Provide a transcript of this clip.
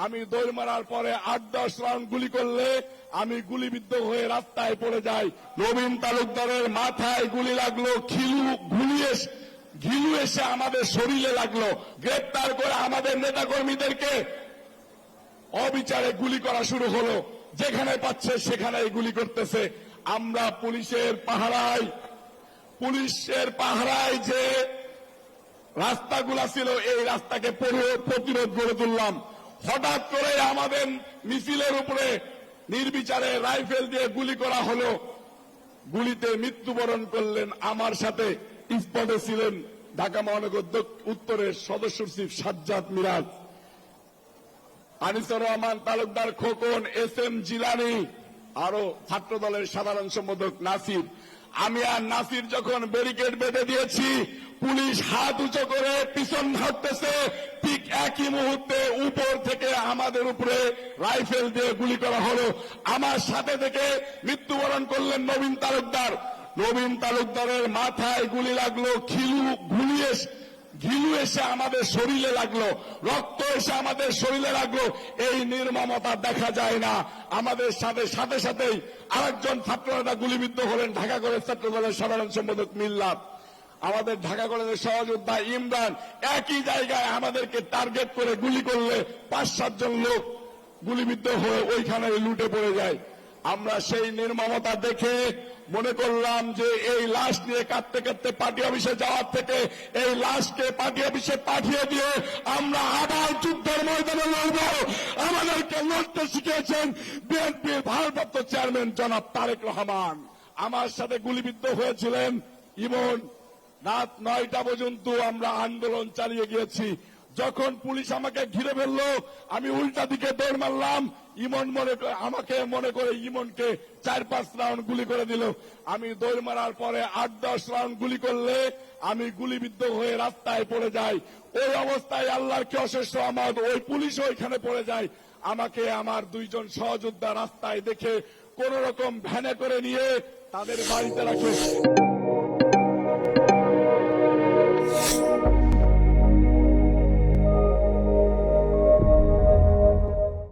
আমি দৌড় মারার পরে 8-10 রাউন্ড গুলি করলে আমি গুলিবিদ্ধ হয়ে রাস্তায় পড়ে যাই। নবীন তালুকদারের মাথায় গুলি লাগলো, ঘিলু এসে আমাদের শরীরে লাগলো। গ্রেপ্তার করে আমাদের নেতাকর্মীদেরকে অবিচারে গুলি করা শুরু হলো। যেখানে পাচ্ছে সেখানেই গুলি করতেছে। আমরা পুলিশের পাহারায় যে রাস্তাগুলা ছিল এই রাস্তাকে প্রতিরোধ করে তুললাম। হঠাৎ করে আমাদের মিছিলের উপরে নির্বিচারে রাইফেল দিয়ে গুলি করা হলো। গুলিতে মৃত্যুবরণ করলেন। আমার সাথে স্পটে ছিলেন ঢাকা মহানগর উত্তরের সদস্য সচিব সাজ্জাদ মিরাজ, আনিসুর রহমান তালুকদার খোকন, SM জিলানী, আরো ছাত্র দলের সাধারণ সম্পাদক নাসির। আমি আর নাসির যখন ব্যারিকেড বেঁধে দিয়েছি, পুলিশ হাত উঁচু করে পিছন ধরতেছে, ঠিক একই মুহূর্তে উপর থেকে আমাদের উপরে রাইফেল দিয়ে গুলি করা হলো। আমার সাথে থেকে মৃত্যুবরণ করলেন নবীন তালুকদারের মাথায় গুলি লাগলো, ঘিলু এসে আমাদের শরীরে লাগলো, রক্ত এসে আমাদের শরীরে লাগলো। এই নির্মমতা দেখা যায় না। আমাদের সাথেই আরেকজন ছাত্রনেতা গুলিবিদ্ধ হলেন, ঢাকা কলেজ ছাত্র দলের সাধারণ সম্পাদক মিল্লাত। আমাদের ঢাকা কলেজের সহযোদ্ধা ইমরান একই জায়গায় আমাদেরকে টার্গেট করে গুলি করলে 5-7 জন লোক গুলিবিদ্ধ হয়ে ওইখানে লুটে পড়ে যায়। আমরা সেই নির্মমতা দেখে মনে করলাম যে এই লাশ নিয়ে কাঁদতে কাঁদতে পার্টি অফিসে যাওয়ার থেকে এই লাশকে পার্টি অফিসে পাঠিয়ে দিয়ে আমরা আবার যুদ্ধের ময়দানে লড়ব। আমাদেরকে লড়তে শিখিয়েছেন বিএনপির ভারপ্রাপ্ত চেয়ারম্যান জনাব তারেক রহমান। আমার সাথে গুলিবিদ্ধ হয়েছিলেন ইমন। রাত 9টা পর্যন্ত আমরা আন্দোলন চালিয়ে গিয়েছি। যখন পুলিশ আমাকে ঘিরে ফেললো, আমি উল্টা দিকে দৌড় মারলাম। আমাকে মনে করে ইমনকে 4-5 রাউন্ড গুলি করে দিল। আমি দৌড় মারার পরে 8-10 রাউন্ড গুলি করলে আমি গুলিবিদ্ধ হয়ে রাস্তায় পড়ে যাই। ওই অবস্থায় আল্লাহর কি অশেষ রহমত, ওই পুলিশও ওইখানে পড়ে যায়। আমাকে আমার 2 জন সহযোদ্ধা রাস্তায় দেখে কোন রকম ভ্যানে করে নিয়ে তাদের বাড়িতে রাখে।